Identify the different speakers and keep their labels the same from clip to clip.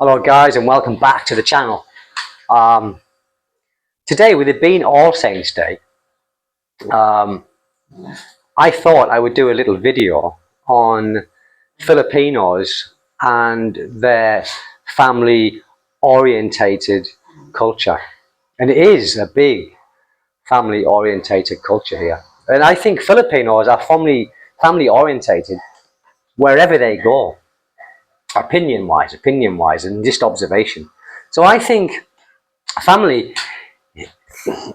Speaker 1: Hello guys and welcome back to the channel. Today, with it being All Saints Day, I thought I would do a little video on Filipinos and their family orientated culture. And it is a big family orientated culture here. And I think Filipinos are family orientated wherever they go. Opinion wise, and just observation. So I think family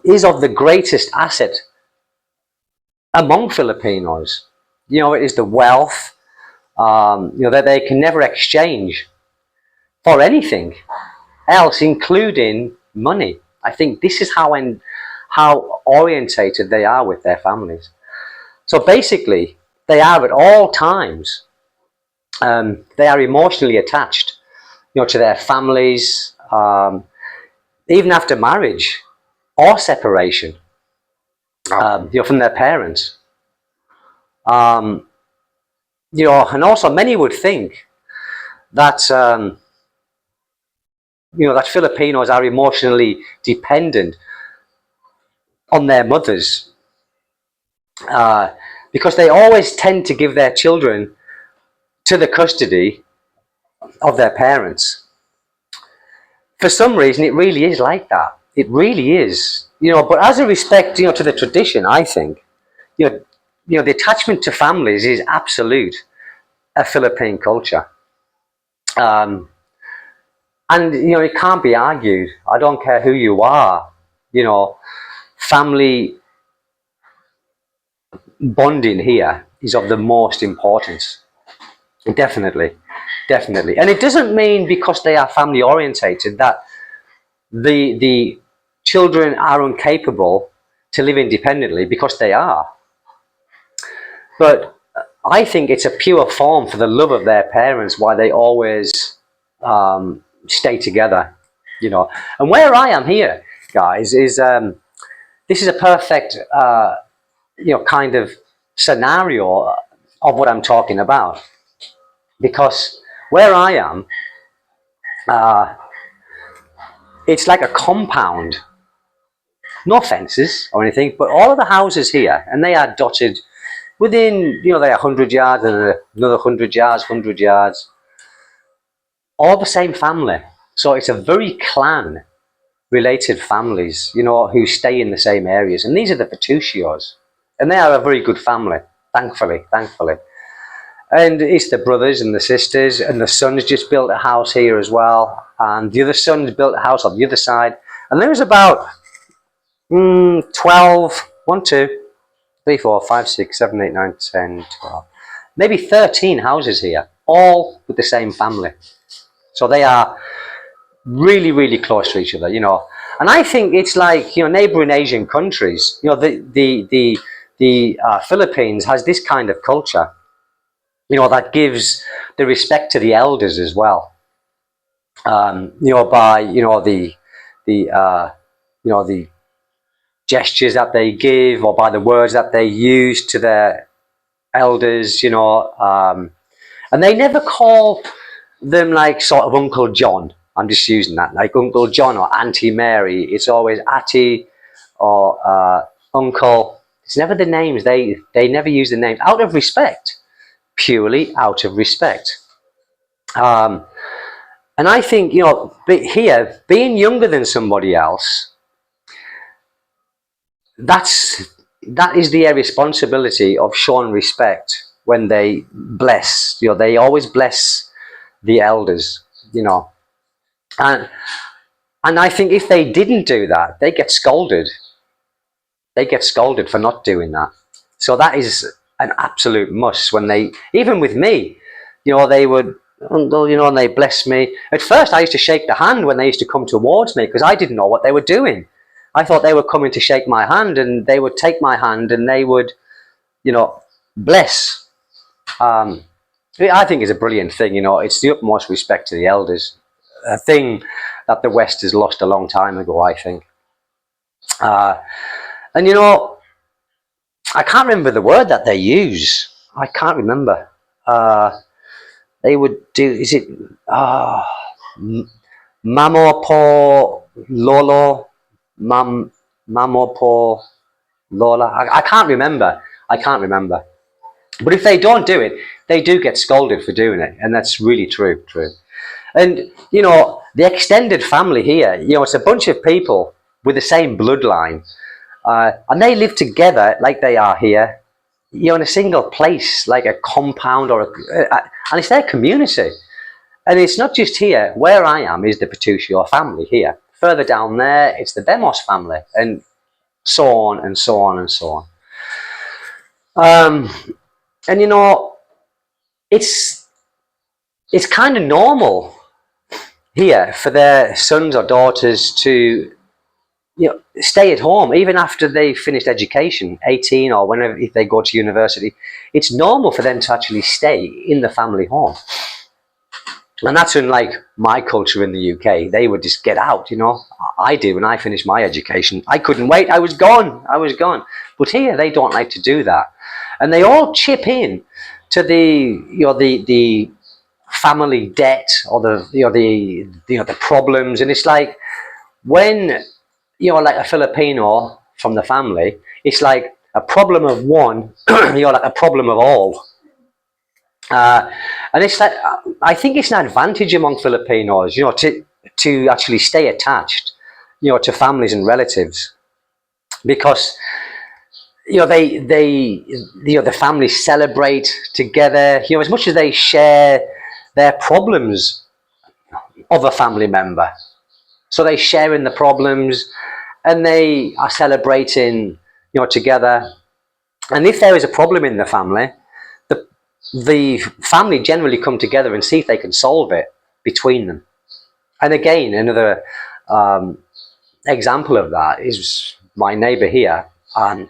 Speaker 1: is of the greatest asset among Filipinos. It is the wealth, that they can never exchange for anything else, including money. I think this is how orientated they are with their families. So basically, they are at all times. They are emotionally attached, to their families, even after marriage or separation, from their parents. And also many would think that that Filipinos are emotionally dependent on their mothers, because they always tend to give their children to the custody of their parents. For some reason, it really is like that. It really is, But as a respect, to the tradition, I think, the attachment to families is absolute a Philippine culture, and it can't be argued. I don't care who you are, family bonding here is of the most importance. Definitely. And it doesn't mean because they are family orientated that the children are incapable to live independently, because they are. But I think it's a pure form for the love of their parents, why they always stay together, And where I am here, guys, is this is a perfect kind of scenario of what I'm talking about, because where I am, it's like a compound, no fences or anything, but all of the houses here, and they are dotted within, they are 100 yards and another 100 yards, all the same family. So it's a very clan related families, who stay in the same areas. And these are the Petruccios, and they are a very good family, thankfully. And it's the brothers and the sisters, and the son's just built a house here as well, and the other son's built a house on the other side. And there's about 12, 1, 2, 3, 4, 5, 6, 7, 8, 9, 10, 12, maybe 13 houses here, all with the same family. So they are really, really close to each other, And I think it's like, neighboring Asian countries, the Philippines has this kind of culture, that gives the respect to the elders as well. By the gestures that they give, or by the words that they use to their elders, and they never call them like sort of Uncle John. I'm just using that, like Uncle John or Auntie Mary. It's always Atty or Uncle. It's never the names. They never use the names out of respect, purely out of respect. And I think, here, being younger than somebody else, that is their responsibility of showing respect when they bless. They always bless the elders, and I think if they didn't do that, they get scolded. They get scolded for not doing that. So that is an absolute must. When they, even with me, they would, and they bless me. At first, I used to shake the hand when they used to come towards me, because I didn't know what they were doing. I thought they were coming to shake my hand, and they would take my hand and they would, bless. I think it's a brilliant thing. It's the utmost respect to the elders, a thing that the West has lost a long time ago, I think. And I can't remember the word that they use. I can't remember. They would do, is it, M- Mamo po lolo, mam, mamo po lola. I can't remember. I can't remember. But if they don't do it, they do get scolded for doing it, and that's really true. True. And the extended family here, it's a bunch of people with the same bloodline, and they live together like they are here, in a single place, like a compound and it's their community. And it's not just here. Where I am is the Petruccio family here. Further down there, it's the Bemos family, and so on and so on and so on. And it's it's kind of normal here for their sons or daughters to stay at home even after they finished education, 18 or whenever, if they go to university. It's normal for them to actually stay in the family home. And that's unlike my culture in the UK. They would just get out, I did when I finished my education. I couldn't wait. I was gone. But here they don't like to do that. And they all chip in to the family debt, or the problems. And it's like when like a Filipino from the family, it's like a problem of one, like a problem of all. And it's like, I think it's an advantage among Filipinos, to actually stay attached, to families and relatives, because the families celebrate together. As much as they share their problems of a family member, so they share in the problems, and they are celebrating, together. And if there is a problem in the family, the family generally come together and see if they can solve it between them. And again, another example of that is my neighbour here.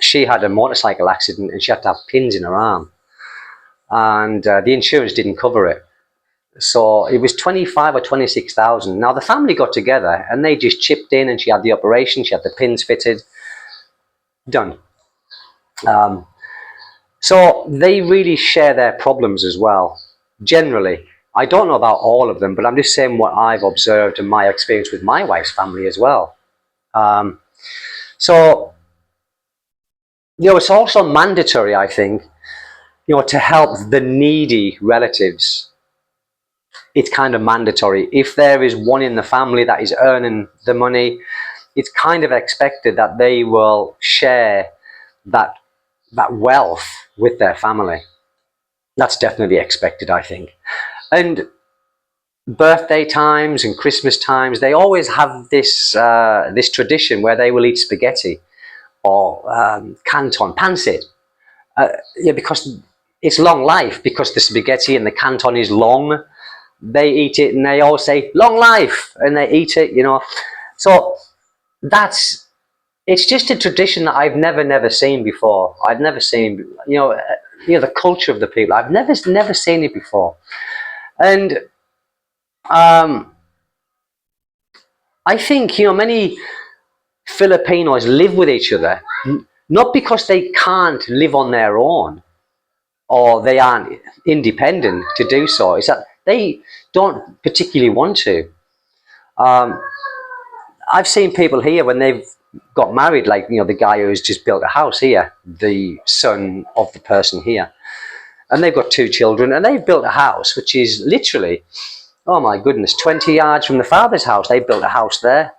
Speaker 1: She had a motorcycle accident and she had to have pins in her arm, and the insurance didn't cover it. So it was 25 or 26,000. Now the family got together and they just chipped in, and she had the operation, she had the pins fitted, done. So they really share their problems as well, generally. I don't know about all of them, but I'm just saying what I've observed and my experience with my wife's family as well. So, it's also mandatory, I think, to help the needy relatives. It's kind of mandatory. If there is one in the family that is earning the money, it's kind of expected that they will share that wealth with their family. That's definitely expected, I think. And birthday times and Christmas times, they always have this this tradition where they will eat spaghetti or canton, pancit. Because it's long life, because the spaghetti and the canton is long. They eat it and they all say long life, and they eat it, So it's just a tradition that I've never seen before. I've never seen, the culture of the people. I've never seen it before. And I think, many Filipinos live with each other, not because they can't live on their own or they aren't independent to do so. It's that they don't particularly want to. I've seen people here when they've got married, like, the guy who's just built a house here, the son of the person here, and they've got 2 children, and they've built a house which is literally, oh my goodness, 20 yards from the father's house. They built a house there,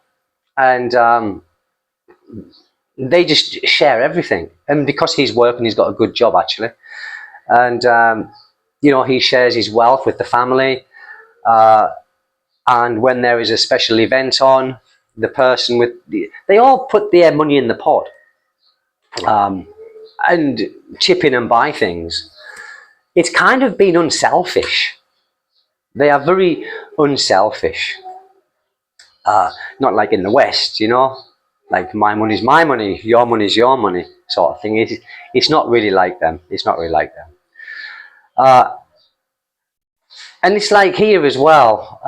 Speaker 1: and they just share everything. And because he's working, he's got a good job actually, and he shares his wealth with the family. And when there is a special event on, the person they all put their money in the pot, and chip in and buy things. It's kind of been unselfish. They are very unselfish. Not like in the West, like my money's my money, your money's your money, sort of thing. It's not really like them. It's not really like them. And it's like here as well.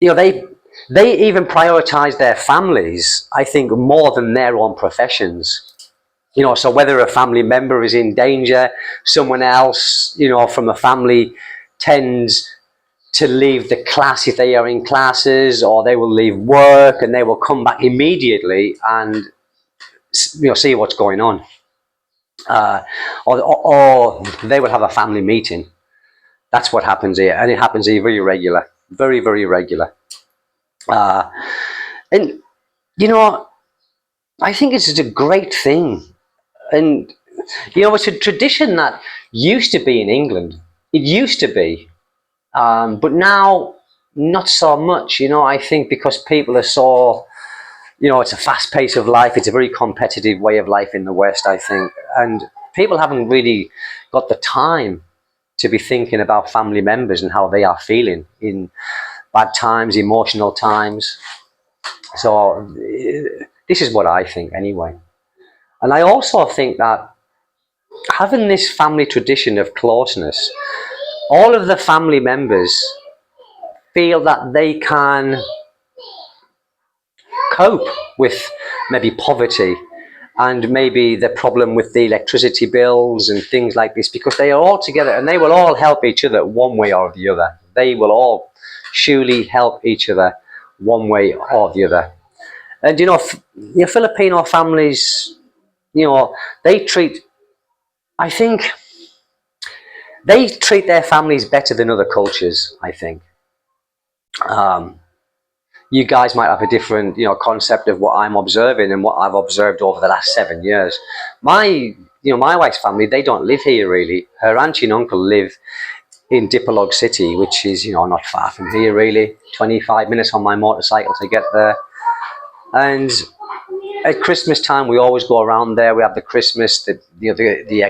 Speaker 1: They even prioritize their families, I think, more than their own professions. So whether a family member is in danger, someone else, from a family tends to leave the class if they are in classes, or they will leave work and they will come back immediately and see what's going on, or they will have a family meeting. That's what happens here, and it happens here very regular, very, very regular. And I think it's a great thing, and it's a tradition that used to be in England. It used to be, but now not so much. I think because people are so, it's a fast pace of life. It's a very competitive way of life in the West, I think, and people haven't really got the time to be thinking about family members and how they are feeling in bad times, emotional times. So this is what I think anyway. And I also think that having this family tradition of closeness, all of the family members feel that they can cope with maybe poverty and maybe the problem with the electricity bills and things like this, because they are all together and they will all help each other one way or the other. They will all surely help each other one way or the other. And Filipino families, they treat, I think, they treat their families better than other cultures, I think. You guys might have a different, concept of what I'm observing and what I've observed over the last 7 years. My wife's family, they don't live here really. Her auntie and uncle live in Dipolog City, which is, not far from here really. 25 minutes on my motorcycle to get there. And at Christmas time, we always go around there. We have the Christmas, the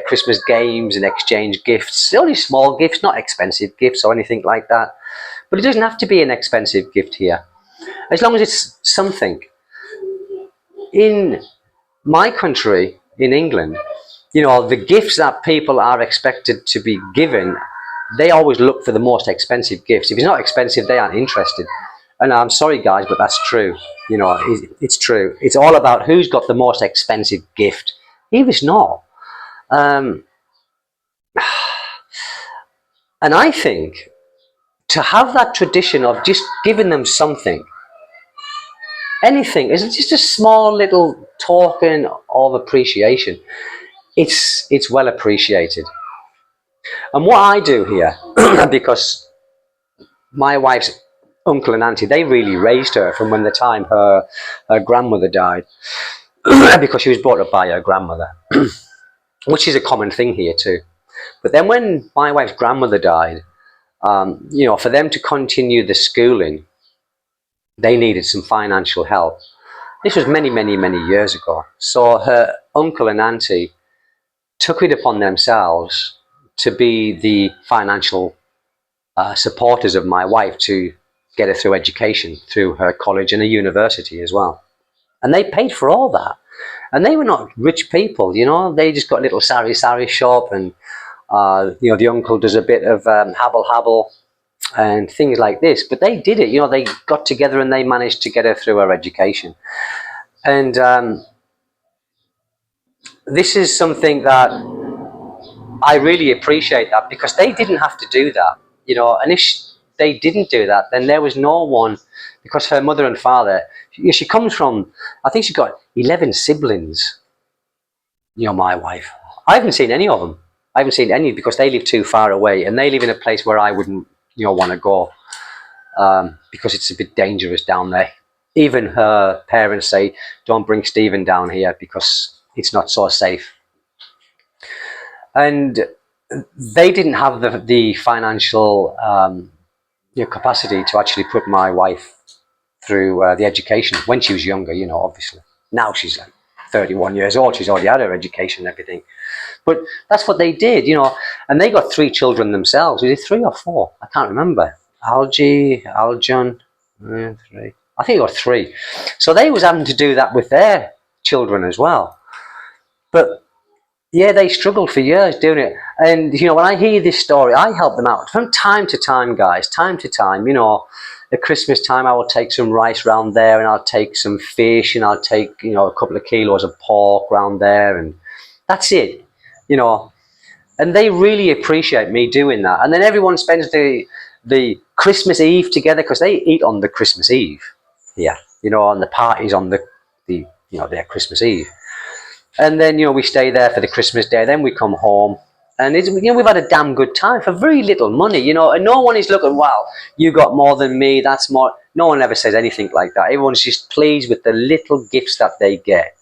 Speaker 1: Christmas games and exchange gifts. Only small gifts, not expensive gifts or anything like that. But it doesn't have to be an expensive gift here, as long as it's something. In my country, in England, the gifts that people are expected to be given, they always look for the most expensive gifts. If it's not expensive, they aren't interested. And I'm sorry, guys, but that's true. It's true. It's all about who's got the most expensive gift. Even if it's not. And I think to have that tradition of just giving them something, anything, is just a small little token of appreciation, it's well appreciated. And what I do here, because my wife's uncle and auntie, they really raised her from when the time her grandmother died, because she was brought up by her grandmother, which is a common thing here too. But then when my wife's grandmother died, for them to continue the schooling, they needed some financial help. This was many, many, many years ago. So her uncle and auntie took it upon themselves to be the financial supporters of my wife to get her through education, through her college and a university as well. And they paid for all that. And they were not rich people, they just got a little sari shop, and the uncle does a bit of habble and things like this. But they did it, they got together and they managed to get her through her education. And this is something that I really appreciate, that because they didn't have to do that, and if they didn't do that, then there was no one, because her mother and father, she comes from, I think she got 11 siblings, my wife. I haven't seen any of them. I haven't seen any, because they live too far away, and they live in a place where I wouldn't, want to go, because it's a bit dangerous down there. Even her parents say, don't bring Stephen down here because it's not so safe. And they didn't have the financial capacity to actually put my wife through the education when she was younger, obviously. Now she's like 31 years old. She's already had her education and everything. But that's what they did, and they got 3 children themselves. Was it 3 or 4? I can't remember. Aljon, 3. I think it was 3. So they was having to do that with their children as well. But yeah, they struggled for years doing it. And, when I hear this story, I help them out from time to time, guys, time to time. At Christmas time, I will take some rice round there, and I'll take some fish, and I'll take, a couple of kilos of pork round there, and that's it, and they really appreciate me doing that. And then everyone spends the Christmas Eve together, because they eat on the Christmas Eve here, and the parties on the their Christmas Eve. And then we stay there for the Christmas day. Then we come home, and we've had a damn good time for very little money. And no one is looking, wow, you got more than me. That's more. No one ever says anything like that. Everyone's just pleased with the little gifts that they get,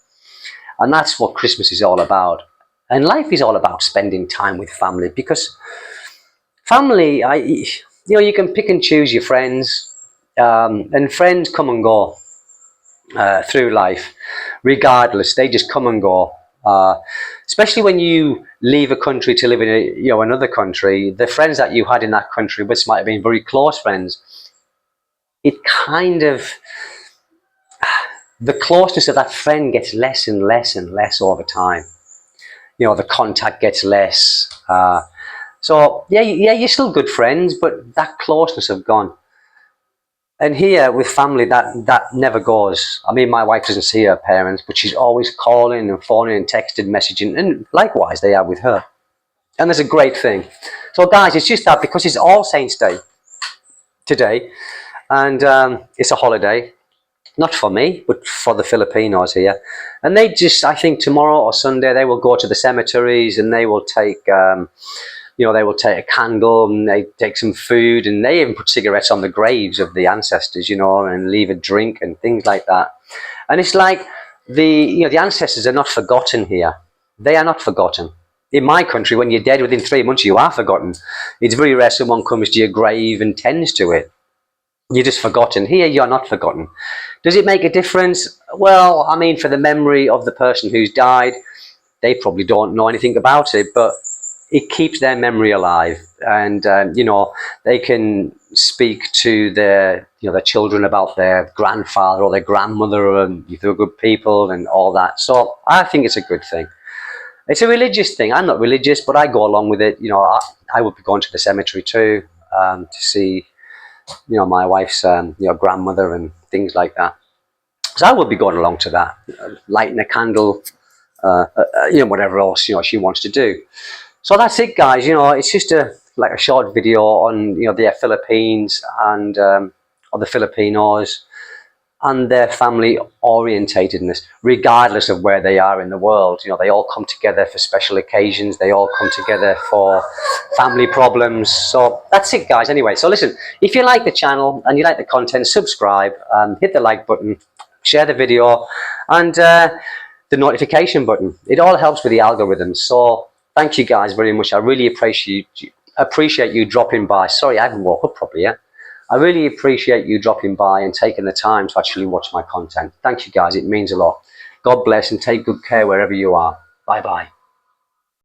Speaker 1: and that's what Christmas is all about. And life is all about spending time with family, because family, you can pick and choose your friends, and friends come and go through life, regardless. They just come and go. Especially when you leave a country to live in another country, the friends that you had in that country, which might have been very close friends, it kind of, the closeness of that friend gets less and less and less over time. The contact gets less. So yeah, you're still good friends, but that closeness have gone. And here with family, that never goes. I mean, my wife doesn't see her parents, but she's always calling and phoning and texting, messaging, and likewise they are with her. And that's a great thing. So guys, it's just that, because it's All Saints Day today, and it's a holiday. Not for me, but for the Filipinos here. And they just, I think tomorrow or Sunday, they will go to the cemeteries, and they will take, they will take a candle, and they take some food, and they even put cigarettes on the graves of the ancestors, and leave a drink and things like that. And it's like the ancestors are not forgotten here. They are not forgotten. In my country, when you're dead within 3 months, you are forgotten. It's very rare someone comes to your grave and tends to it. You're just forgotten. Here, you're not forgotten. Does it make a difference? Well, I mean, for the memory of the person who's died, they probably don't know anything about it, but it keeps their memory alive. And, they can speak to their children about their grandfather or their grandmother, and if they're good people and all that. So I think it's a good thing. It's a religious thing. I'm not religious, but I go along with it. I would be going to the cemetery too, to see my wife's grandmother and things like that. So I would be going along to that, lighting a candle, whatever else she wants to do. So that's it, guys. It's just a short video on the Philippines and or the Filipinos and their family orientatedness, regardless of where they are in the world. They all come together for special occasions. They all come together for family problems. So that's it, guys. Anyway, so listen, if you like the channel and you like the content, subscribe, hit the like button, share the video, and the notification button. It all helps with the algorithm. So thank you guys very much. I really appreciate you dropping by. Sorry, I haven't woke up properly yet. I really appreciate you dropping by and taking the time to actually watch my content. Thank you guys. It means a lot. God bless, and take good care wherever you are. Bye-bye.